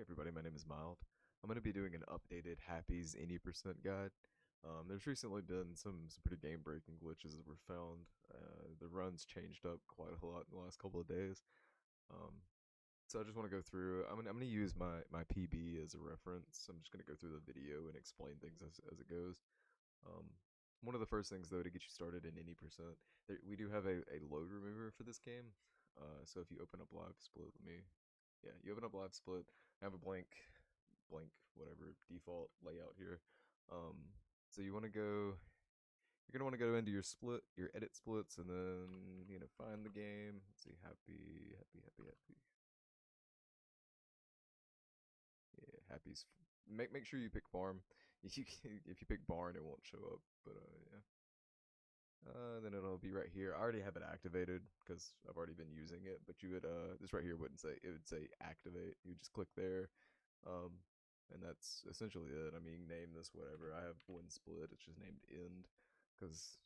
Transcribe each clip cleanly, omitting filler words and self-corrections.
Hey everybody, my name is Mild. I'm going to be doing an updated Happy's any percent guide. There's recently been some pretty game-breaking glitches that were found. The runs changed up quite a lot in the last couple of days. Um, so I just want to go through. I'm gonna use my PB as a reference. I'm just gonna go through the video and explain things as it goes. Um, One of the first things though to get you started in any percent, we do have a load remover for this game. So if you open up Live Split, you open up Live Split. I have a blank whatever default layout here. Um, so you want to go. You're gonna want to go into your split, your edit splits, and then find the game. Let's see, happy. Yeah, happy's. Make sure you pick farm. If you pick barn, it won't show up. But yeah. Then it'll be right here. I already have it activated because I've already been using it. But you would this right here wouldn't say, it would say activate. You just click there, um, and that's essentially it. I mean, name this whatever. I have one split. It's just named end because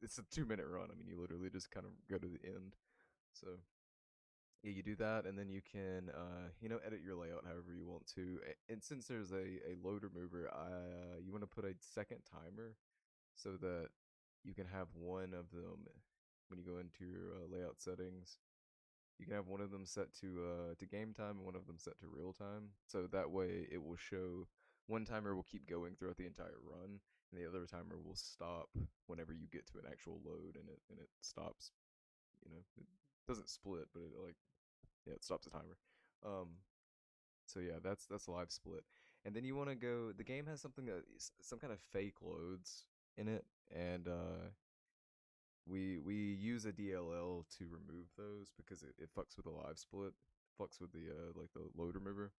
it's a 2 minute run. I mean, you literally just kind of go to the end. So yeah, you do that, and then you can edit your layout however you want to. And since there's a load remover, you want to put a second timer so that you can have one of them when you go into your layout settings. You can have one of them set to game time and one of them set to real time. So that way it will show one timer will keep going throughout the entire run, and the other timer will stop whenever you get to an actual load, and it stops. It doesn't split, but it stops the timer. Um, so yeah, that's live split. And then you want to go. The game has something that some kind of fake loads in it, and we use a DLL to remove those because it fucks with the live split, fucks with the like the load remover.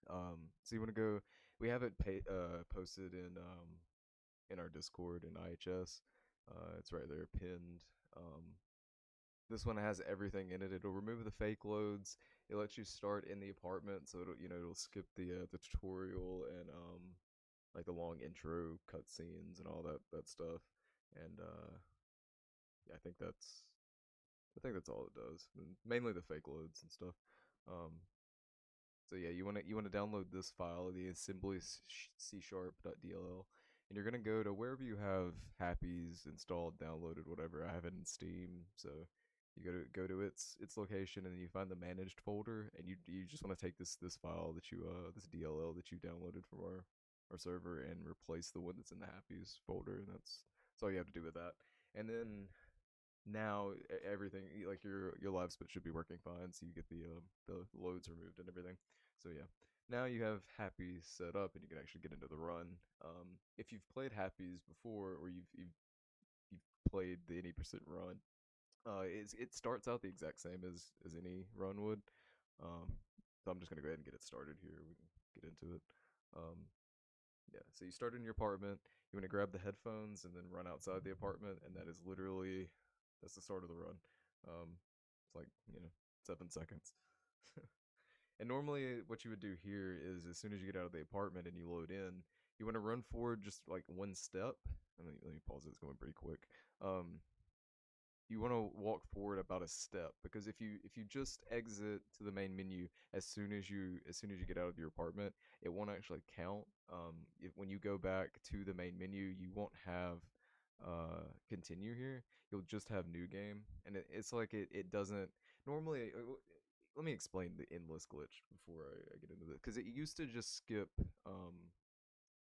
So you want to go. We have it posted in our Discord in IHS. It's right there pinned. This one has everything in it. It'll remove the fake loads. It lets you start in the apartment, so it'll skip the tutorial and like the long intro cutscenes and all that stuff. And yeah, I think that's all it does. And mainly the fake loads and stuff. Um, so yeah, you wanna download this file, the assembly c#.dll, and you're gonna go to wherever you have Happy's installed, downloaded, whatever. I have it in Steam, so you go to its location, and then you find the managed folder, and you just want to take this file that this DLL that you downloaded from our server and replace the one that's in the Happy's folder, and that's all you have to do with that. And then now everything like your live split should be working fine, so you get the loads removed and everything. So yeah, now you have Happy set up and you can actually get into the run. If you've played Happy's before, or you've played the any percent run, it starts out the exact same as any run would. So I'm just gonna go ahead and get it started here. We can get into it. Um, yeah, so you start in your apartment. You want to grab the headphones and then run outside the apartment, and that's the start of the run. It's like 7 seconds. And normally, what you would do here is, as soon as you get out of the apartment and you load in, you want to run forward just like one step. Let me pause it. It's going pretty quick. Um, you want to walk forward about a step, because if you just exit to the main menu as soon as you get out of your apartment, it won't actually count. When you go back to the main menu, you won't have continue here. You'll just have new game, and it's like it doesn't normally. Let me explain the endless glitch before I get into this, because it used to just skip.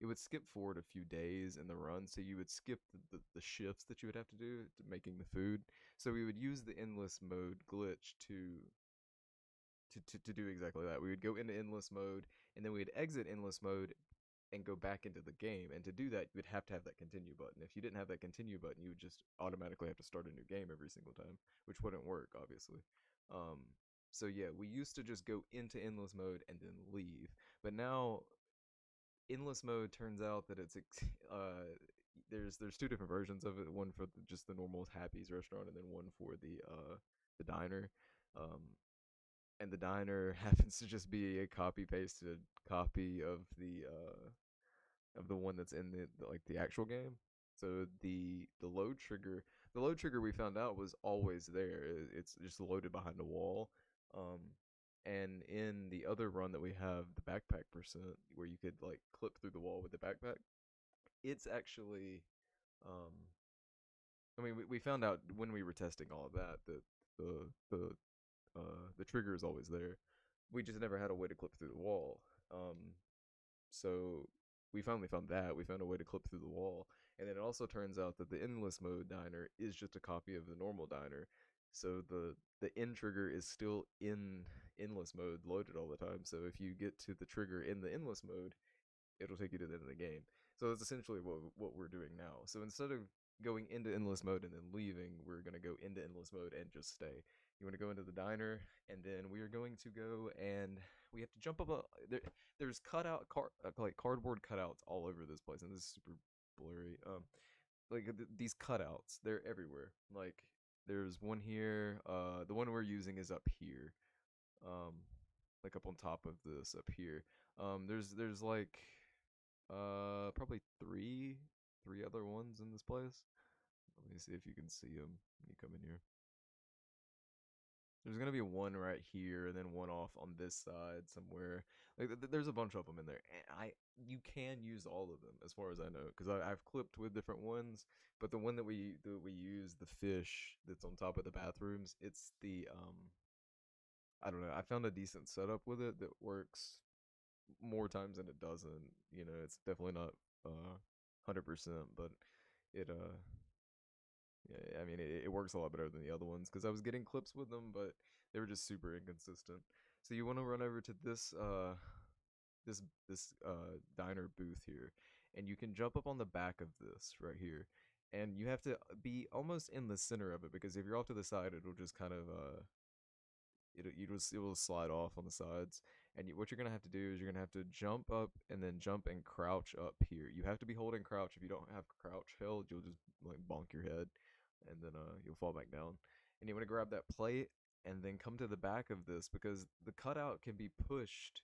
It would skip forward a few days in the run, so you would skip the shifts that you would have to do to making the food. So we would use the endless mode glitch to do exactly that. We would go into endless mode, and then we'd exit endless mode and go back into the game. And to do that, you would have to have that continue button. If you didn't have that continue button, you would just automatically have to start a new game every single time, which wouldn't work, obviously. Um, so yeah, we used to just go into endless mode and then leave. But now endless mode turns out that there's two different versions of it. One for just the normal Happy's restaurant, and then one for the diner. Um and the diner happens to just be a copy pasted copy of the one that's in the actual game. So the load trigger we found out was always there. It's just loaded behind a wall. um And in the other run that we have, the backpack percent, where you could like clip through the wall with the backpack, it's actually, um, I mean, we found out when we were testing all of that that the the the trigger is always there. We just never had a way to clip through the wall. So we finally found that. We found a way to clip through the wall. And then it also turns out that the endless mode diner is just a copy of the normal diner. So the end trigger is still in endless mode loaded all the time. So if you get to the trigger in the endless mode, it'll take you to the end of the game. So that's essentially what we're doing now. So instead of going into endless mode and then leaving, we're going to go into endless mode and just stay. You want to go into the diner, and then we are going to go and we have to jump up there's like cardboard cutouts all over this place, and this is super blurry. Like these cutouts, they're everywhere. Like there's one here. The one we're using is up here. Um, like up on top of this up here. There's like probably three other ones in this place. Let me see if you can see them when you come in here. There's gonna be one right here, and then one off on this side somewhere. Like there's a bunch of them in there, and you can use all of them as far as I know, because I've clipped with different ones. But the one that we use, the fish that's on top of the bathrooms, it's the I don't know. I found a decent setup with it that works more times than it doesn't. You know, it's definitely not 100%, but it yeah, I mean it works a lot better than the other ones because I was getting clips with them, but they were just super inconsistent. So you want to run over to this diner booth here, and you can jump up on the back of this right here, and you have to be almost in the center of it because if you're off to the side, it'll just kind of it will slide off on the sides. And what you're gonna have to do is you're gonna have to jump up and then jump and crouch up here. You have to be holding crouch. If you don't have crouch held, you'll just like bonk your head, and then you'll fall back down. And you want to grab that plate and then come to the back of this because the cutout can be pushed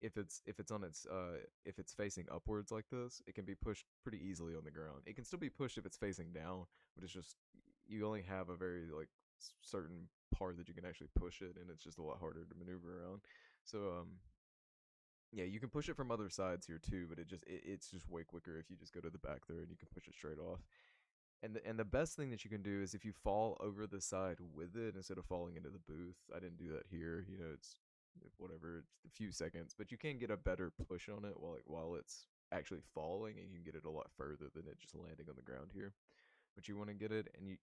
if it's on its if it's facing upwards like this. It can be pushed pretty easily on the ground. It can still be pushed if it's facing down, but it's just you only have a very like certain part that you can actually push it, and it's just a lot harder to maneuver around. So yeah, you can push it from other sides here too, but it's just way quicker if you just go to the back there and you can push it straight off. And the best thing that you can do is if you fall over the side with it instead of falling into the booth. I didn't do that here. You know, it's whatever, it's a few seconds, but you can get a better push on it while it's actually falling, and you can get it a lot further than it just landing on the ground here. But you want to get it, and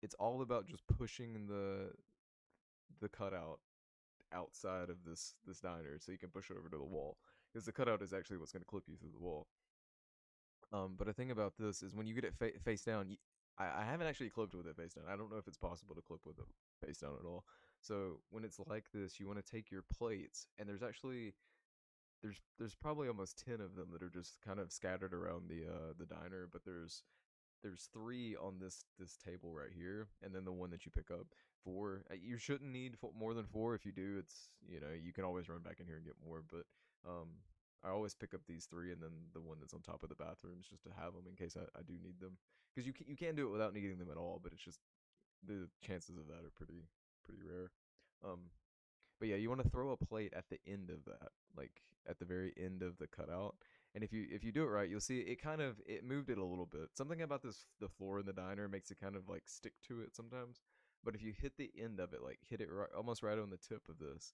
it's all about just pushing the cutout outside of this diner so you can push it over to the wall because the cutout is actually what's going to clip you through the wall. But the thing about this is when you get it face down, I haven't actually clipped with it face down. I don't know if it's possible to clip with it face down at all. So when it's like this, you want to take your plates, and there's probably almost 10 of them that are just kind of scattered around the diner. But there's three on this table right here, and then the one that you pick up. Four. You shouldn't need more than four. If you do, it's you can always run back in here and get more. But I always pick up these three, and then the one that's on top of the bathrooms just to have them in case I do need them. Because you can do it without needing them at all, but it's just the chances of that are pretty rare. Um, but yeah, you want to throw a plate at the end of that, like at the very end of the cutout. And if you do it right, you'll see it moved it a little bit. Something about the floor in the diner makes it kind of like stick to it sometimes. But if you hit the end of it, like hit it right, almost right on the tip of this,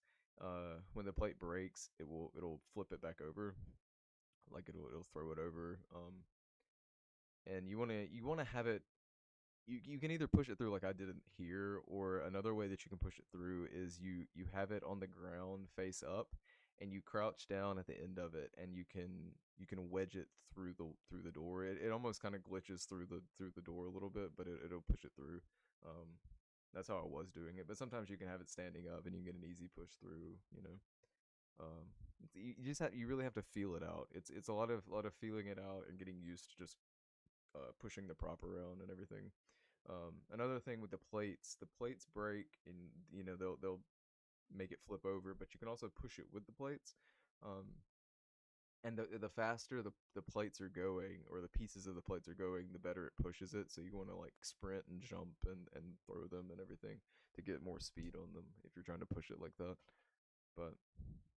when the plate breaks, it'll flip it back over, like it'll throw it over. And you wanna have it you can either push it through like I did it here, or another way that you can push it through is you have it on the ground face up, and you crouch down at the end of it, and you can wedge it through the door. It almost kind of glitches through the door a little bit, but it'll push it through. Um, that's how I was doing it, but sometimes you can have it standing up, and you can get an easy push through. You really have to feel it out. It's a lot of feeling it out and getting used to just pushing the prop around and everything. Another thing with the plates break, and they'll make it flip over, but you can also push it with the plates. Um, and the faster the plates are going, or the pieces of the plates are going, the better it pushes it. So you want to like sprint and jump and throw them and everything to get more speed on them if you're trying to push it like that. But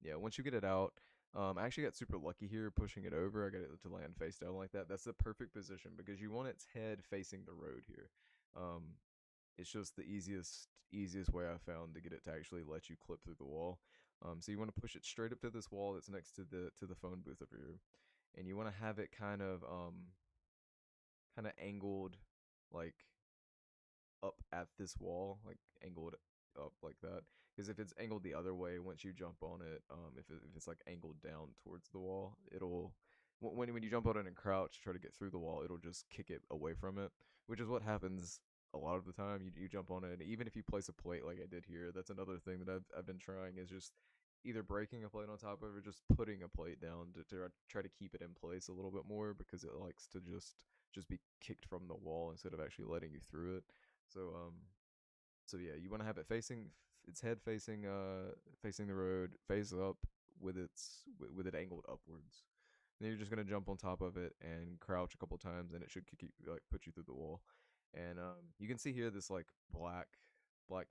yeah, once you get it out, I actually got super lucky here pushing it over. I got it to land face down like that. That's the perfect position because you want its head facing the road here. Um, it's just the easiest way I found to get it to actually let you clip through the wall. So you want to push it straight up to this wall that's next to the phone booth over here, and you want to have it kind of angled, like up at this wall, like angled up like that. Because if it's angled the other way, once you jump on it, if it's like angled down towards the wall, it'll when you jump on it and crouch, try to get through the wall, it'll just kick it away from it, which is what happens a lot of the time. You jump on it, and even if you place a plate like I did here, that's another thing that I've been trying is just either breaking a plate on top of it or just putting a plate down to try to keep it in place a little bit more because it likes to just be kicked from the wall instead of actually letting you through it. So so yeah, you want to have it facing its head facing the road, face up with it angled upwards. Then you're just gonna jump on top of it and crouch a couple times, and it should kick you, like put you through the wall. And you can see here this like black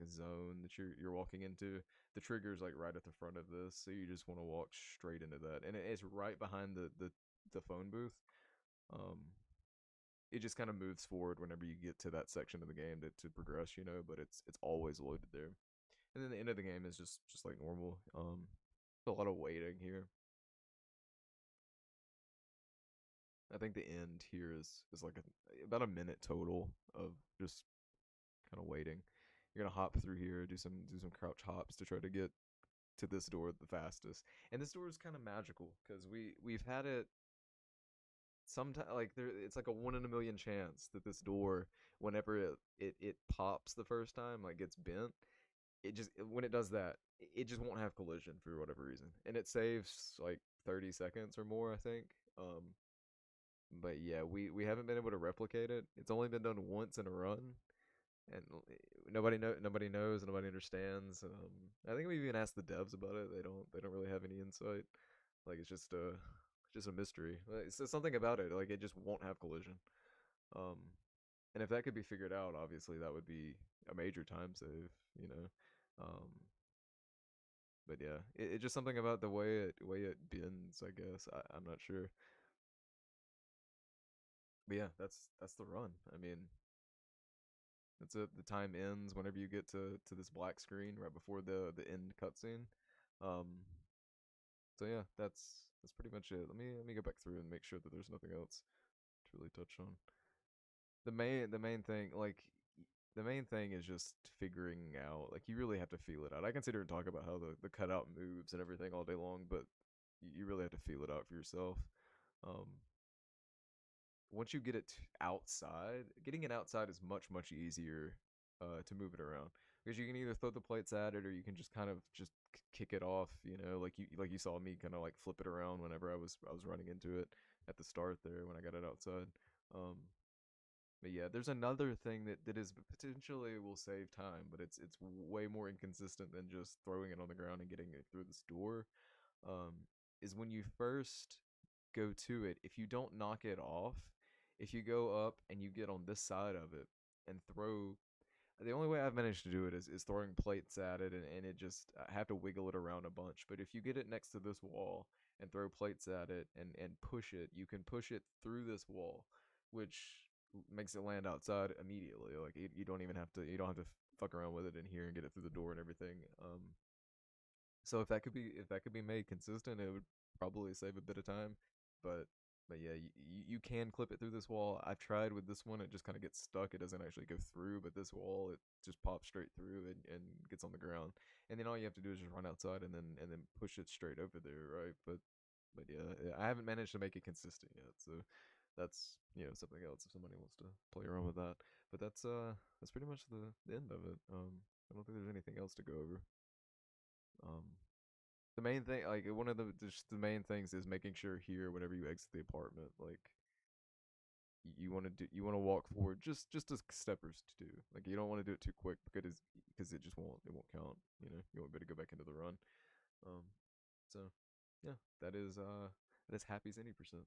zone that you're walking into. The trigger's like right at the front of this, so you just want to walk straight into that, and it's right behind the phone booth. Um, it just kind of moves forward whenever you get to that section of the game to progress, but it's always loaded there. And then the end of the game is just like normal. A lot of waiting here. I think the end here is like about a minute total of just kind of waiting. You're gonna hop through here, do some crouch hops to try to get to this door the fastest. And this door is kind of magical because we've had it sometimes like there it's like a 1 in a million chance that this door whenever it pops the first time like gets bent. It just when it does that, it just won't have collision for whatever reason, and it saves like 30 seconds or more, I think. But yeah, we haven't been able to replicate it. It's only been done once in a run, and nobody knows, nobody understands. I think we even asked the devs about it. They don't really have any insight. Like it's just a mystery. It's something about it. Like it just won't have collision. Um, and if that could be figured out, obviously that would be a major time save. You know. Um, but yeah, it's just something about the way it bends. I guess I'm not sure. But yeah, that's the run. I mean, that's it. The time ends whenever you get to this black screen right before the end cutscene. Um, so yeah, that's pretty much it. Let me go back through and make sure that there's nothing else to really touch on. The main thing is just figuring out, like, you really have to feel it out. I can sit here and talk about how the cutout moves and everything all day long, but you really have to feel it out for yourself. Um, once you get it outside, getting it outside is much easier to move it around because you can either throw the plates at it or you can just kind of just kick it off. Like you saw me kind of like flip it around whenever I was running into it at the start there when I got it outside. Um, but yeah, there's another thing that is potentially will save time, but it's way more inconsistent than just throwing it on the ground and getting it through this door. Is when you first go to it, if you don't knock it off, if you go up and you get on this side of it and throw, the only way I've managed to do it is throwing plates at it, and it just, I have to wiggle it around a bunch. But if you get it next to this wall and throw plates at it and push it, you can push it through this wall, which makes it land outside immediately. Like you don't have to fuck around with it in here and get it through the door and everything. So if that could be made consistent, it would probably save a bit of time. But but yeah, you can clip it through this wall. I've tried with this one; it just kind of gets stuck. It doesn't actually go through. But this wall, it just pops straight through and gets on the ground. And then all you have to do is just run outside and then push it straight over there, right? But yeah, I haven't managed to make it consistent yet. So that's something else if somebody wants to play around with that. But that's pretty much the end of it. I don't think there's anything else to go over. Um, the main thing, like one of the main things, is making sure here whenever you exit the apartment, like you want to walk forward just a step or two. Like you don't want to do it too quick because it won't count. You won't be able to go back into the run. Um, so yeah, that is happy as any percent.